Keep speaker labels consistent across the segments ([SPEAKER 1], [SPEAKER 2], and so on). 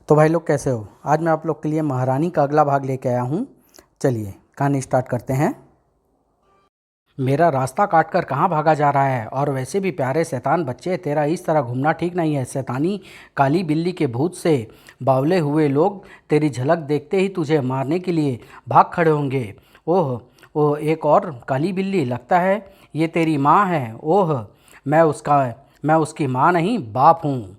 [SPEAKER 1] तो भाई लोग कैसे हो। आज मैं आप लोग के लिए महारानी का अगला भाग लेके आया हूँ। चलिए कहानी स्टार्ट करते हैं। मेरा रास्ता काट कर कहाँ भागा जा रहा है, और वैसे भी प्यारे शैतान बच्चे, तेरा इस तरह घूमना ठीक नहीं है। शैतानी काली बिल्ली के भूत से बावले हुए लोग तेरी झलक देखते ही तुझे मारने के लिए भाग खड़े होंगे। ओह ओह, एक और काली बिल्ली, लगता है ये तेरी माँ है। ओह, मैं उसकी माँ नहीं, बाप हूँ,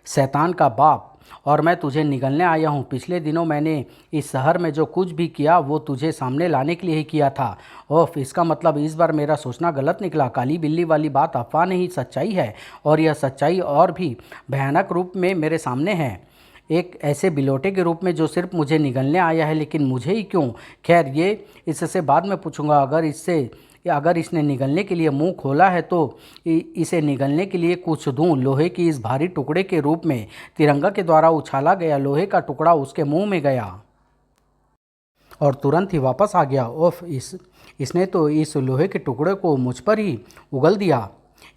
[SPEAKER 1] शैतान का बाप, और मैं तुझे निगलने आया हूँ। पिछले दिनों मैंने इस शहर में जो कुछ भी किया वो तुझे सामने लाने के लिए ही किया था। ओफ, इसका मतलब इस बार मेरा सोचना गलत निकला। काली बिल्ली वाली बात अफवाह नहीं, सच्चाई है, और यह सच्चाई और भी भयानक रूप में मेरे सामने है। एक ऐसे बिलोटे के रूप में जो सिर्फ मुझे निगलने आया है, लेकिन मुझे ही क्यों? खैर, ये इससे बाद में पूछूंगा। अगर इसने निगलने के लिए मुंह खोला है तो इसे निगलने के लिए कुछ दूं। लोहे की इस भारी टुकड़े के रूप में तिरंगा के द्वारा उछाला गया लोहे का टुकड़ा उसके मुंह में गया और तुरंत ही वापस आ गया। ओफ, इसने तो इस लोहे के टुकड़े को मुझ पर ही उगल दिया।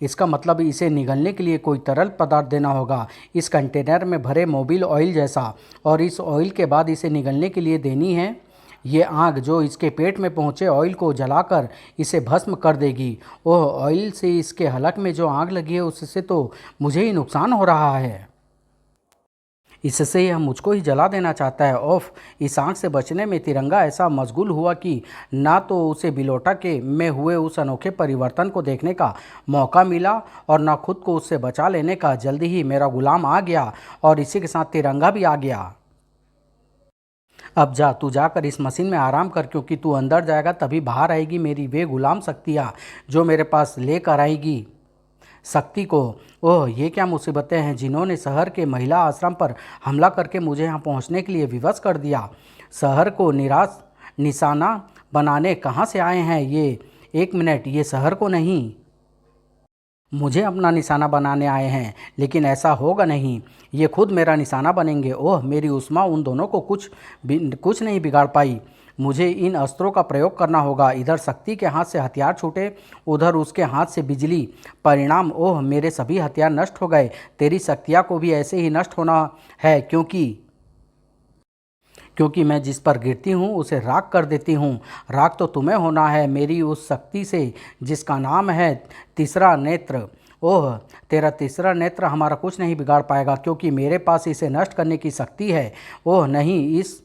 [SPEAKER 1] इसका मतलब इसे निगलने के लिए कोई तरल पदार्थ देना होगा, इस कंटेनर में भरे मोबिल ऑयल जैसा, और इस ऑयल के बाद इसे निगलने के लिए देनी है ये आग, जो इसके पेट में पहुंचे ऑयल को जलाकर इसे भस्म कर देगी। ओह, ऑयल से इसके हलक में जो आग लगी है उससे तो मुझे ही नुकसान हो रहा है। इससे यह मुझको ही जला देना चाहता है। ओफ, इस आग से बचने में तिरंगा ऐसा मशगूल हुआ कि ना तो उसे बिलोटा के में हुए उस अनोखे परिवर्तन को देखने का मौका मिला, और ना खुद को उससे बचा लेने का। जल्दी ही मेरा गुलाम आ गया और इसी के साथ तिरंगा भी आ गया। अब जा, तू जाकर इस मशीन में आराम कर, क्योंकि तू अंदर जाएगा तभी बाहर आएगी मेरी वे गुलाम शक्तियाँ, जो मेरे पास लेकर आएगी शक्ति को। ओह, ये क्या मुसीबतें हैं जिन्होंने शहर के महिला आश्रम पर हमला करके मुझे यहाँ पहुँचने के लिए विवश कर दिया। शहर को निशाना बनाने कहाँ से आए हैं ये? एक मिनट, ये शहर को नहीं, मुझे अपना निशाना बनाने आए हैं। लेकिन ऐसा होगा नहीं, ये खुद मेरा निशाना बनेंगे। ओह, मेरी उस्मा उन दोनों को कुछ नहीं बिगाड़ पाई। मुझे इन अस्त्रों का प्रयोग करना होगा। इधर शक्ति के हाथ से हथियार छूटे, उधर उसके हाथ से बिजली। परिणाम, ओह, मेरे सभी हथियार नष्ट हो गए। तेरी शक्तियाँ को भी ऐसे ही नष्ट होना है, क्योंकि मैं जिस पर गिरती हूँ उसे राख कर देती हूँ। राख तो तुम्हें होना है मेरी उस शक्ति से जिसका नाम है तीसरा नेत्र। ओह, तेरा तीसरा नेत्र हमारा कुछ नहीं बिगाड़ पाएगा, क्योंकि मेरे पास इसे नष्ट करने की शक्ति है। ओह नहीं, इस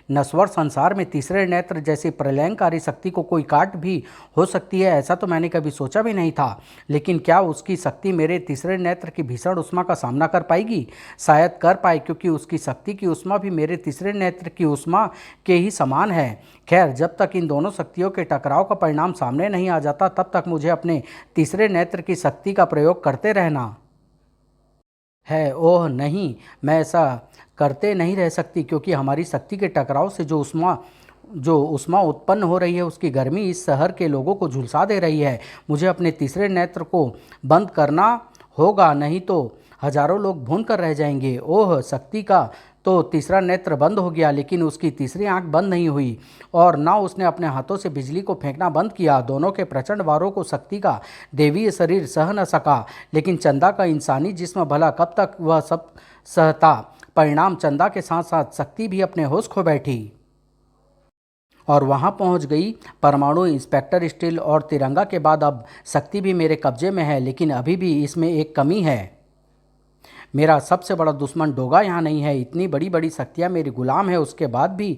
[SPEAKER 1] नश्वर संसार में तीसरे नेत्र जैसी प्रलयंकारी शक्ति को कोई काट भी हो सकती है, ऐसा तो मैंने कभी सोचा भी नहीं था। लेकिन क्या उसकी शक्ति मेरे तीसरे नेत्र की भीषण उष्मा का सामना कर पाएगी? शायद कर पाए, क्योंकि उसकी शक्ति की उष्मा भी मेरे तीसरे नेत्र की उष्मा के ही समान है। खैर, जब तक इन दोनों शक्तियों के टकराव का परिणाम सामने नहीं आ जाता, तब तक मुझे अपने तीसरे नेत्र की शक्ति का प्रयोग करते रहना है। ओह नहीं, मैं ऐसा करते नहीं रह सकती, क्योंकि हमारी शक्ति के टकराव से जो उष्मा उत्पन्न हो रही है उसकी गर्मी इस शहर के लोगों को झुलसा दे रही है। मुझे अपने तीसरे नेत्र को बंद करना होगा, नहीं तो हजारों लोग भून कर रह जाएंगे। ओह, शक्ति का तो तीसरा नेत्र बंद हो गया, लेकिन उसकी तीसरी आंख बंद नहीं हुई, और ना उसने अपने हाथों से बिजली को फेंकना बंद किया। दोनों के प्रचंड वारों को शक्ति का देवीय शरीर सह न सका, लेकिन चंदा का इंसानी जिस्म भला कब तक वह सब सहता। परिणाम, चंदा के साथ साथ शक्ति भी अपने होश खो बैठी और वहां पहुंच गई। परमाणु, इंस्पेक्टर स्टील और तिरंगा के बाद अब शक्ति भी मेरे कब्जे में है, लेकिन अभी भी इसमें एक कमी है। मेरा सबसे बड़ा दुश्मन डोगा यहाँ नहीं है। इतनी बड़ी बड़ी शक्तियाँ मेरी गुलाम है, उसके बाद भी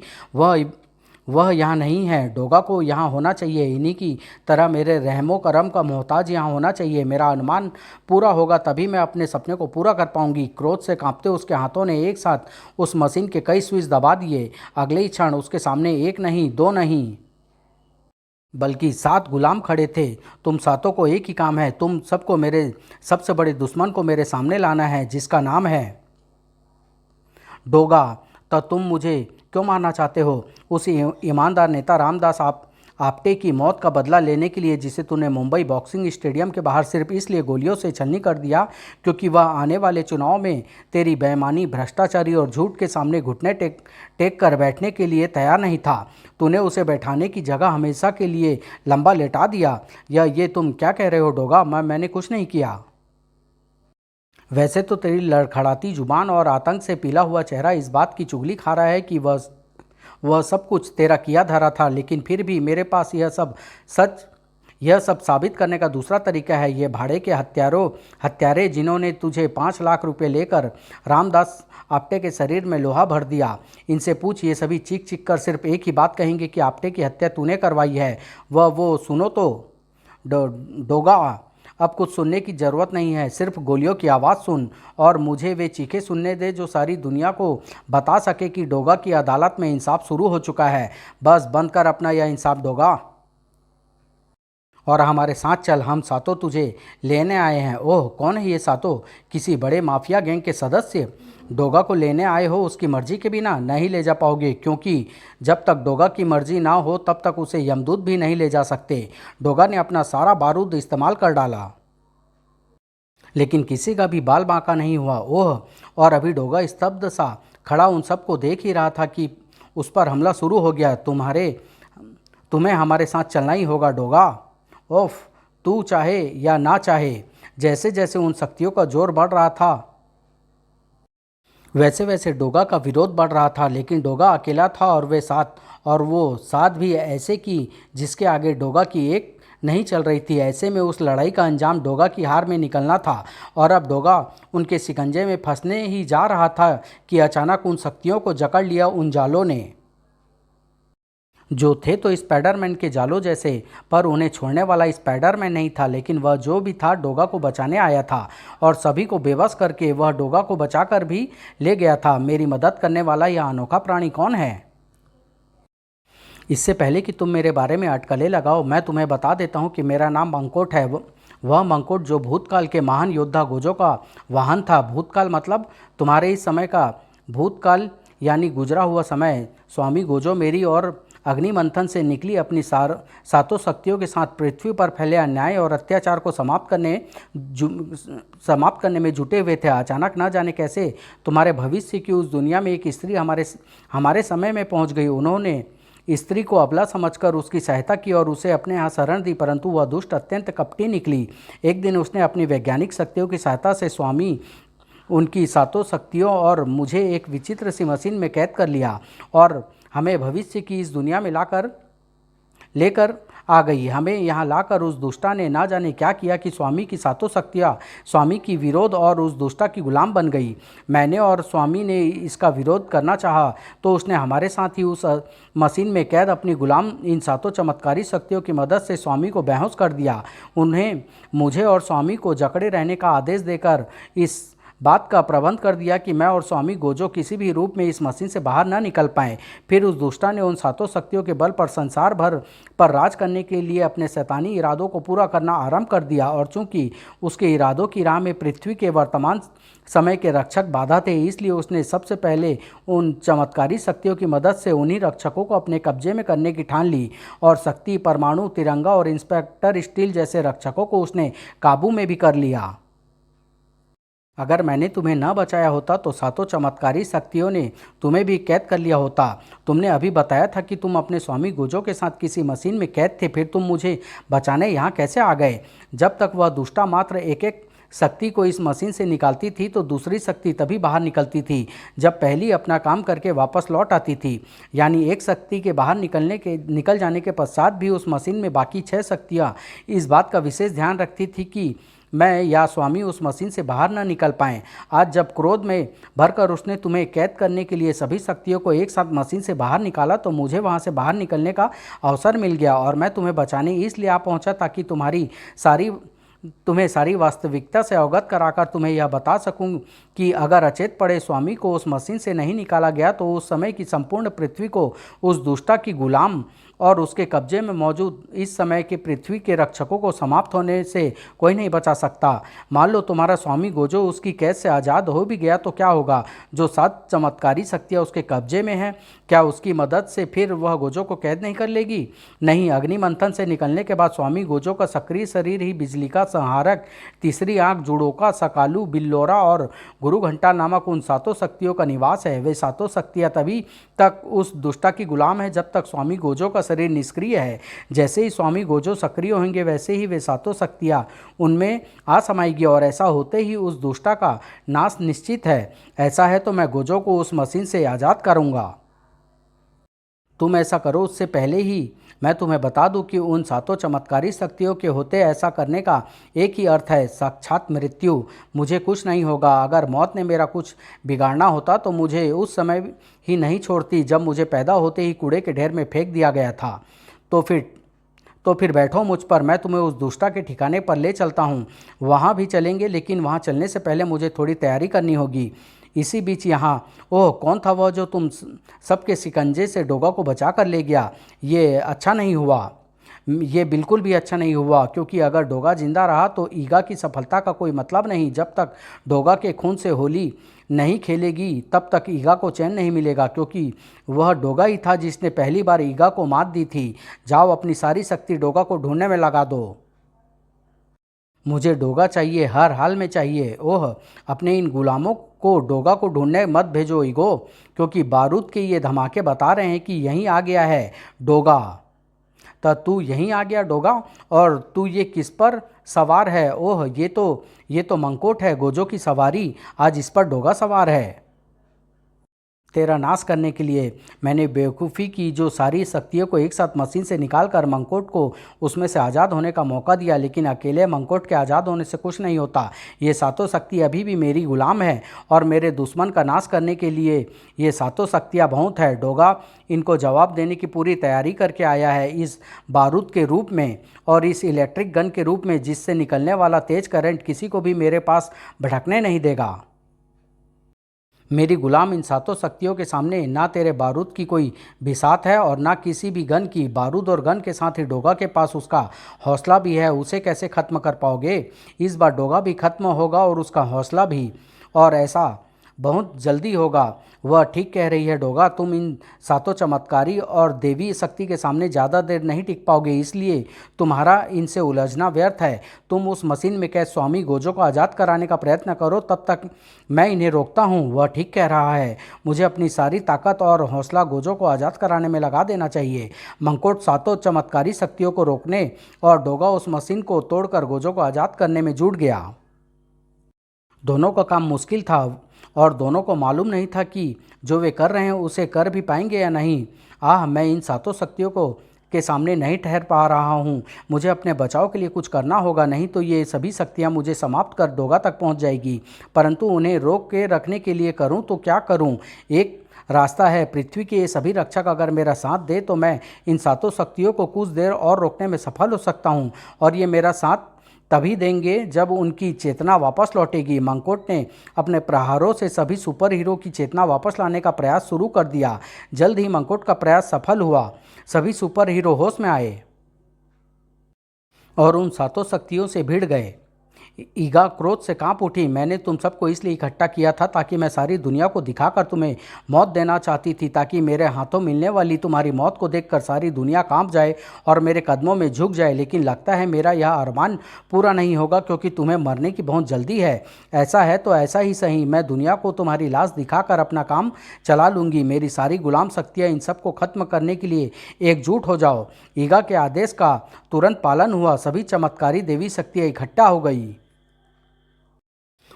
[SPEAKER 1] वह यहाँ नहीं है। डोगा को यहाँ होना चाहिए, इन्हीं की तरह मेरे रहमो करम का मोहताज यहाँ होना चाहिए। मेरा अनुमान पूरा होगा तभी मैं अपने सपने को पूरा कर पाऊंगी। क्रोध से कांपते उसके हाथों ने एक साथ उस मशीन के कई स्विच दबा दिए। अगले ही क्षण उसके सामने एक नहीं, दो नहीं, बल्कि 7 गुलाम खड़े थे। तुम सातों को एक ही काम है, तुम सबको, मेरे सबसे बड़े दुश्मन को मेरे सामने लाना है, जिसका नाम है डोगा। तो तुम मुझे क्यों मारना चाहते हो? उस ईमानदार नेता रामदास आप्टे की मौत का बदला लेने के लिए, जिसे तूने मुंबई बॉक्सिंग स्टेडियम के बाहर सिर्फ इसलिए गोलियों से छलनी कर दिया क्योंकि वह आने वाले चुनाव में तेरी बेईमानी, भ्रष्टाचारी और झूठ के सामने घुटने टेक कर बैठने के लिए तैयार नहीं था। तूने उसे बैठाने की जगह हमेशा के लिए लंबा लेटा दिया। ये तुम क्या कह रहे हो डोगा? मैंने कुछ नहीं किया। वैसे तो तेरी लड़खड़ाती जुबान और आतंक से पीला हुआ चेहरा इस बात की चुगली खा रहा है कि वह सब कुछ तेरा किया धरा था, लेकिन फिर भी मेरे पास यह सब साबित करने का दूसरा तरीका है। ये भाड़े के हत्यारे जिन्होंने तुझे 5 लाख रुपए लेकर रामदास आप्टे के शरीर में लोहा भर दिया, इनसे पूछ, ये सभी चीख चीख कर सिर्फ एक ही बात कहेंगे कि आप्टे की हत्या तूने करवाई है। वो सुनो तो डोगा, अब कुछ सुनने की ज़रूरत नहीं है, सिर्फ गोलियों की आवाज़ सुन और मुझे वे चीखें सुनने दे जो सारी दुनिया को बता सके कि डोगा की अदालत में इंसाफ शुरू हो चुका है। बस बंद कर अपना यह इंसाफ डोगा, और हमारे साथ चल, हम सातों तुझे लेने आए हैं। ओह, कौन है ये सातों? किसी बड़े माफिया गैंग के सदस्य? डोगा को लेने आए हो उसकी मर्जी के बिना? नहीं ले जा पाओगे, क्योंकि जब तक डोगा की मर्जी ना हो तब तक उसे यमदूत भी नहीं ले जा सकते। डोगा ने अपना सारा बारूद इस्तेमाल कर डाला, लेकिन किसी का भी बाल बांका नहीं हुआ। ओह, और अभी डोगा स्तब्ध सा खड़ा उन सबको देख ही रहा था कि उस पर हमला शुरू हो गया। तुम्हें हमारे साथ चलना ही होगा डोगा। ओफ, तू चाहे या ना चाहे। जैसे जैसे उन शक्तियों का जोर बढ़ रहा था वैसे वैसे डोगा का विरोध बढ़ रहा था, लेकिन डोगा अकेला था और वो साथ भी ऐसे कि जिसके आगे डोगा की एक नहीं चल रही थी। ऐसे में उस लड़ाई का अंजाम डोगा की हार में निकलना था, और अब डोगा उनके शिकंजे में फंसने ही जा रहा था कि अचानक उन शक्तियों को जकड़ लिया उन जालों ने, जो थे तो स्पाइडरमैन के जालों जैसे, पर उन्हें छोड़ने वाला स्पाइडरमैन नहीं था, लेकिन वह जो भी था डोगा को बचाने आया था, और सभी को बेबस करके वह डोगा को बचाकर भी ले गया था। मेरी मदद करने वाला यह अनोखा प्राणी कौन है? इससे पहले कि तुम मेरे बारे में अटकलें लगाओ, मैं तुम्हें बता देता हूँ कि मेरा नाम मंकोट है। वह मंकोट जो भूतकाल के महान योद्धा गोजो का वाहन था। भूतकाल मतलब तुम्हारे इस समय का भूतकाल, यानी गुजरा हुआ समय। स्वामी गोजो मेरी और अग्निमंथन से निकली अपनी सातों शक्तियों के साथ पृथ्वी पर फैले अन्याय और अत्याचार को समाप्त करने में जुटे हुए थे। अचानक ना जाने कैसे तुम्हारे भविष्य की उस दुनिया में एक स्त्री हमारे समय में पहुंच गई। उन्होंने स्त्री को अबला समझकर उसकी सहायता की और उसे अपने यहाँ शरण दी, परंतु वह दुष्ट अत्यंत कपटी निकली। एक दिन उसने अपनी वैज्ञानिक शक्तियों की सहायता से स्वामी, उनकी सातों शक्तियों और मुझे एक विचित्र सी मशीन में कैद कर लिया और हमें भविष्य की इस दुनिया में लेकर आ गई। हमें यहाँ लाकर उस दुष्टा ने ना जाने क्या किया कि स्वामी की सातों शक्तियाँ स्वामी की विरोध और उस दुष्टा की गुलाम बन गई। मैंने और स्वामी ने इसका विरोध करना चाहा तो उसने हमारे साथ ही उस मशीन में कैद अपनी गुलाम इन सातों चमत्कारी शक्तियों की मदद से स्वामी को बेहोश कर दिया। उन्हें मुझे और स्वामी को जकड़े रहने का आदेश देकर इस बात का प्रबंध कर दिया कि मैं और स्वामी गोजो किसी भी रूप में इस मशीन से बाहर न निकल पाएं। फिर उस दुष्टा ने उन सातों शक्तियों के बल पर संसार भर पर राज करने के लिए अपने शैतानी इरादों को पूरा करना आरंभ कर दिया, और चूंकि उसके इरादों की राह में पृथ्वी के वर्तमान समय के रक्षक बाधा थे, इसलिए उसने सबसे पहले उन चमत्कारी शक्तियों की मदद से उन्हीं रक्षकों को अपने कब्जे में करने की ठान ली, और शक्ति, परमाणु, तिरंगा और इंस्पेक्टर स्टील जैसे रक्षकों को उसने काबू में भी कर लिया। अगर मैंने तुम्हें न बचाया होता तो सातों चमत्कारी शक्तियों ने तुम्हें भी कैद कर लिया होता। तुमने अभी बताया था कि तुम अपने स्वामी गोजो के साथ किसी मशीन में कैद थे, फिर तुम मुझे बचाने यहाँ कैसे आ गए? जब तक वह दुष्टा मात्र एक एक शक्ति को इस मशीन से निकालती थी तो दूसरी शक्ति तभी बाहर निकलती थी जब पहली अपना काम करके वापस लौट आती थी। यानी एक शक्ति के बाहर निकल जाने के पश्चात भी उस मशीन में बाकी 6 शक्तियाँ इस बात का विशेष ध्यान रखती थी कि मैं या स्वामी उस मशीन से बाहर न निकल पाएं। आज जब क्रोध में भरकर उसने तुम्हें कैद करने के लिए सभी शक्तियों को एक साथ मशीन से बाहर निकाला तो मुझे वहां से बाहर निकलने का अवसर मिल गया, और मैं तुम्हें बचाने इसलिए आ पहुंचा ताकि तुम्हें सारी वास्तविकता से अवगत कराकर तुम्हें यह बता सकूं कि अगर अचेत पड़े स्वामी को उस मशीन से नहीं निकाला गया तो उस समय की संपूर्ण पृथ्वी को उस दुष्टा की गुलाम और उसके कब्जे में मौजूद इस समय के पृथ्वी के रक्षकों को समाप्त होने से कोई नहीं बचा सकता। मान लो तुम्हारा स्वामी गोजो उसकी कैद से आज़ाद हो भी गया तो क्या होगा? जो 7 चमत्कारी शक्तियाँ उसके कब्जे में हैं, क्या उसकी मदद से फिर वह गोजो को कैद नहीं कर लेगी? नहीं, अग्निमंथन से निकलने के बाद स्वामी गोजो का सक्रिय शरीर ही बिजली का संहारक, तीसरी आंख, जुड़ोका, सकालू, बिल्लोरा और गुरु घंटा नामक उन सातों शक्तियों का निवास है। वे सातों शक्तियाँ तभी तक उस दुष्टा की गुलाम है जब तक स्वामी गोजो का शरीर निष्क्रिय है। जैसे ही स्वामी गोजो सक्रिय होंगे वैसे ही वे सातों शक्तियाँ उनमें आ समाएगी और ऐसा होते ही उस दुष्टा का नाश निश्चित है। ऐसा है तो मैं गोजो को उस मशीन से आज़ाद करूँगा। तुम ऐसा करो उससे पहले ही मैं तुम्हें बता दूं कि उन सातों चमत्कारी शक्तियों के होते ऐसा करने का एक ही अर्थ है, साक्षात मृत्यु। मुझे कुछ नहीं होगा। अगर मौत ने मेरा कुछ बिगाड़ना होता तो मुझे उस समय ही नहीं छोड़ती जब मुझे पैदा होते ही कूड़े के ढेर में फेंक दिया गया था। तो फिर बैठो मुझ पर, मैं तुम्हें उस दुष्टा के ठिकाने पर ले चलता हूँ। वहाँ भी चलेंगे, लेकिन वहाँ चलने से पहले मुझे थोड़ी तैयारी करनी होगी। इसी बीच यहाँ, ओह कौन था वह जो तुम सबके शिकंजे से डोगा को बचा कर ले गया? ये अच्छा नहीं हुआ। ये बिल्कुल भी अच्छा नहीं हुआ, क्योंकि अगर डोगा जिंदा रहा तो ईगा की सफलता का कोई मतलब नहीं। जब तक डोगा के खून से होली नहीं खेलेगी तब तक ईगा को चैन नहीं मिलेगा, क्योंकि वह डोगा ही था जिसने पहली बार ईगा को मात दी थी। जाओ अपनी सारी शक्ति डोगा को ढूंढने में लगा दो। मुझे डोगा चाहिए, हर हाल में चाहिए। ओह, अपने इन गुलामों को डोगा को ढूंढने मत भेजो ईगो, क्योंकि बारूद के ये धमाके बता रहे हैं कि यहीं आ गया है डोगा। तो तू यहीं आ गया डोगा, और तू ये किस पर सवार है? ओह, ये तो मंकोट है, गोजो की सवारी। आज इस पर डोगा सवार है। तेरा नाश करने के लिए मैंने बेवकूफ़ी की जो सारी शक्तियों को एक साथ मशीन से निकालकर मंकोट को उसमें से आज़ाद होने का मौका दिया, लेकिन अकेले मंकोट के आज़ाद होने से कुछ नहीं होता। ये सातों शक्ति अभी भी मेरी गुलाम है और मेरे दुश्मन का नाश करने के लिए ये सातों शक्तियाँ बहुत है। डोगा इनको जवाब देने की पूरी तैयारी करके आया है, इस बारूद के रूप में और इस इलेक्ट्रिक गन के रूप में, जिससे निकलने वाला तेज करंट किसी को भी मेरे पास भटकने नहीं देगा। मेरी गुलाम इन सातों शक्तियों के सामने ना तेरे बारूद की कोई बिसात है और ना किसी भी गन की। बारूद और गन के साथ ही डोगा के पास उसका हौसला भी है। उसे कैसे ख़त्म कर पाओगे? इस बार डोगा भी खत्म होगा और उसका हौसला भी, और ऐसा बहुत जल्दी होगा। वह ठीक कह रही है डोगा, तुम इन सातों चमत्कारी और देवी शक्ति के सामने ज़्यादा देर नहीं टिक पाओगे, इसलिए तुम्हारा इनसे उलझना व्यर्थ है। तुम उस मशीन में कैद स्वामी गोजो को आज़ाद कराने का प्रयत्न करो, तब तक मैं इन्हें रोकता हूँ। वह ठीक कह रहा है, मुझे अपनी सारी ताकत और हौसला गोजो को आज़ाद कराने में लगा देना चाहिए। मंकोट सातों चमत्कारी शक्तियों को रोकने और डोगा उस मशीन को तोड़कर गोजो को आज़ाद करने में जुट गया। दोनों का काम मुश्किल था और दोनों को मालूम नहीं था कि जो वे कर रहे हैं उसे कर भी पाएंगे या नहीं। मैं इन सातों शक्तियों को के सामने नहीं ठहर पा रहा हूँ। मुझे अपने बचाव के लिए कुछ करना होगा, नहीं तो ये सभी शक्तियाँ मुझे समाप्त कर डोगा तक पहुँच जाएगी। परंतु उन्हें रोक के रखने के लिए करूँ तो क्या करूँ? एक रास्ता है, पृथ्वी के ये सभी रक्षक अगर मेरा साथ दे तो मैं इन सातों शक्तियों को कुछ देर और रोकने में सफल हो सकता हूँ, और ये मेरा साथ तभी देंगे जब उनकी चेतना वापस लौटेगी। मंकोट ने अपने प्रहारों से सभी सुपर हीरो की चेतना वापस लाने का प्रयास शुरू कर दिया। जल्द ही मंकोट का प्रयास सफल हुआ। सभी सुपर हीरो होश में आए और उन सातों शक्तियों से भिड़ गए। ईगा क्रोध से कांप उठी। मैंने तुम सबको इसलिए इकट्ठा किया था ताकि मैं सारी दुनिया को दिखाकर तुम्हें मौत देना चाहती थी, ताकि मेरे हाथों मिलने वाली तुम्हारी मौत को देखकर सारी दुनिया कांप जाए और मेरे कदमों में झुक जाए। लेकिन लगता है मेरा यह अरमान पूरा नहीं होगा, क्योंकि तुम्हें मरने की बहुत जल्दी है। ऐसा है तो ऐसा ही सही, मैं दुनिया को तुम्हारी लाश दिखाकर अपना काम चला लूँगी। मेरी सारी गुलाम शक्तियाँ इन सबको खत्म करने के लिए एकजुट हो जाओ। ईगा के आदेश का तुरंत पालन हुआ। सभी चमत्कारी देवी शक्तियाँ इकट्ठा हो गई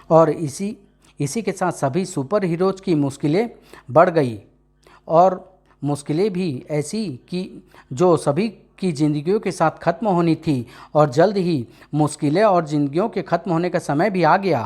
[SPEAKER 1] और इसी के साथ सभी सुपर हीरोज की मुश्किलें बढ़ गई, और मुश्किलें भी ऐसी कि जो सभी की ज़िंदगियों के साथ ख़त्म होनी थी। और जल्द ही मुश्किलें और ज़िंदगियों के ख़त्म होने का समय भी आ गया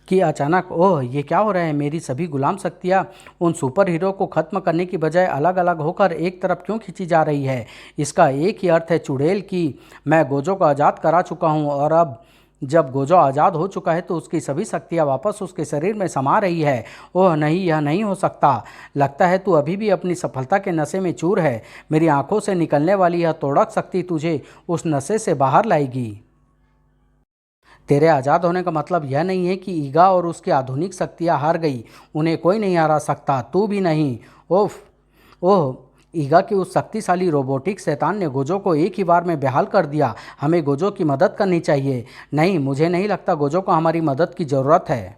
[SPEAKER 1] कि अचानक ओह, ये क्या हो रहा है? मेरी सभी गुलाम शक्तियाँ उन सुपर हीरो को ख़त्म करने की बजाय अलग अलग होकर एक तरफ क्यों खींची जा रही है? इसका एक ही अर्थ है चुड़ैल, कि मैं गोजो को आज़ाद करा चुका हूँ, और अब जब गोजो आज़ाद हो चुका है तो उसकी सभी शक्तियाँ वापस उसके शरीर में समा रही है। ओह नहीं, यह नहीं हो सकता। लगता है तू अभी भी अपनी सफलता के नशे में चूर है। मेरी आंखों से निकलने वाली यह तोड़क शक्ति तुझे उस नशे से बाहर लाएगी। तेरे आज़ाद होने का मतलब यह नहीं है कि ईगा और उसकी आधुनिक शक्तियाँ हार गई। उन्हें कोई नहीं हरा सकता, तू भी नहीं। ओह, ईगा की उस शक्तिशाली रोबोटिक शैतान ने गोजो को एक ही बार में बेहाल कर दिया। हमें गोजो की मदद करनी चाहिए। नहीं, मुझे नहीं लगता गोजो को हमारी मदद की ज़रूरत है।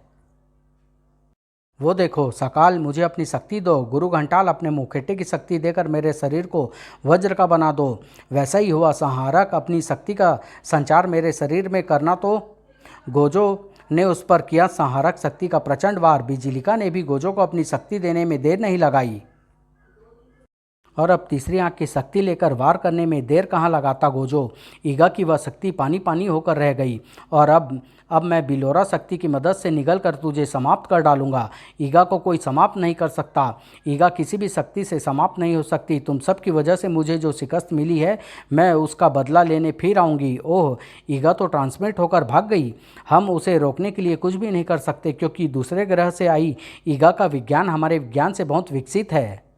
[SPEAKER 1] वो देखो सकाल, मुझे अपनी शक्ति दो। गुरु घंटाल, अपने मुखेटे की शक्ति देकर मेरे शरीर को वज्र का बना दो। वैसा ही हुआ। संहारक, अपनी शक्ति का संचार मेरे शरीर में करना। तो गोजो ने उस पर किया संहारक शक्ति का प्रचंड वार। बिजलिका ने भी गोजो को अपनी शक्ति देने में देर नहीं लगाई, और अब तीसरी आंख की शक्ति लेकर वार करने में देर कहाँ लगाता गोजो। ईगा की वह शक्ति पानी पानी होकर रह गई, और अब मैं बिलोरा शक्ति की मदद से निगल कर तुझे समाप्त कर डालूंगा। ईगा को कोई समाप्त नहीं कर सकता। ईगा किसी भी शक्ति से समाप्त नहीं हो सकती। तुम सब की वजह से मुझे जो शिकस्त मिली है, मैं उसका बदला लेने फिर आऊँगी। ओह, ईगा तो ट्रांसमिट होकर भाग गई। हम उसे रोकने के लिए कुछ भी नहीं कर सकते, क्योंकि दूसरे ग्रह से आई ईगा का विज्ञान हमारे विज्ञान से बहुत विकसित है।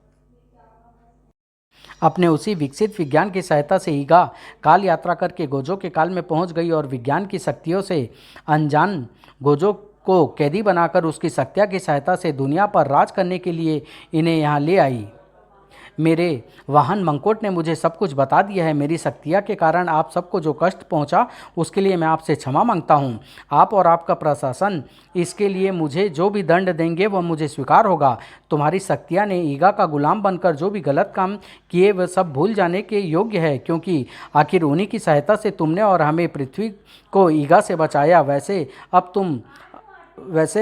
[SPEAKER 1] अपने उसी विकसित विज्ञान की सहायता से ईगा काल यात्रा करके गोजो के काल में पहुंच गई, और विज्ञान की शक्तियों से अनजान गोजो को कैदी बनाकर उसकी शक्तियाँ की सहायता से दुनिया पर राज करने के लिए इन्हें यहाँ ले आई। मेरे वाहन मंकोट ने मुझे सब कुछ बता दिया है। मेरी शक्तियाँ के कारण आप सबको जो कष्ट पहुँचा, उसके लिए मैं आपसे क्षमा मांगता हूँ। आप और आपका प्रशासन इसके लिए मुझे जो भी दंड देंगे वह मुझे स्वीकार होगा। तुम्हारी शक्तियाँ ने ईगा का गुलाम बनकर जो भी गलत काम किए वह सब भूल जाने के योग्य है, क्योंकि आखिर उन्हीं की सहायता से तुमने और हमें पृथ्वी को ईगा से बचाया। वैसे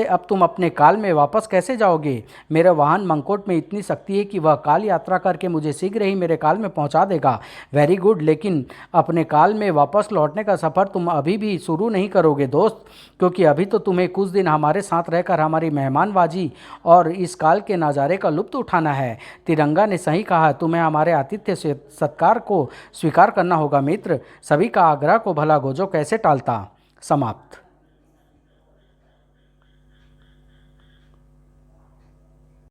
[SPEAKER 1] अब तुम अपने काल में वापस कैसे जाओगे? मेरे वाहन मंकोट में इतनी शक्ति है कि वह काल यात्रा करके मुझे शीघ्र ही मेरे काल में पहुंचा देगा। वेरी गुड, लेकिन अपने काल में वापस लौटने का सफ़र तुम अभी भी शुरू नहीं करोगे दोस्त, क्योंकि अभी तो तुम्हें कुछ दिन हमारे साथ रहकर हमारी मेहमानबाजी और इस काल के नज़ारे का लुत्फ़ उठाना है। तिरंगा ने सही कहा, तुम्हें हमारे आतिथ्य सत्कार को स्वीकार करना होगा मित्र। सभी का आग्रह को भला गोजो कैसे टालता। समाप्त।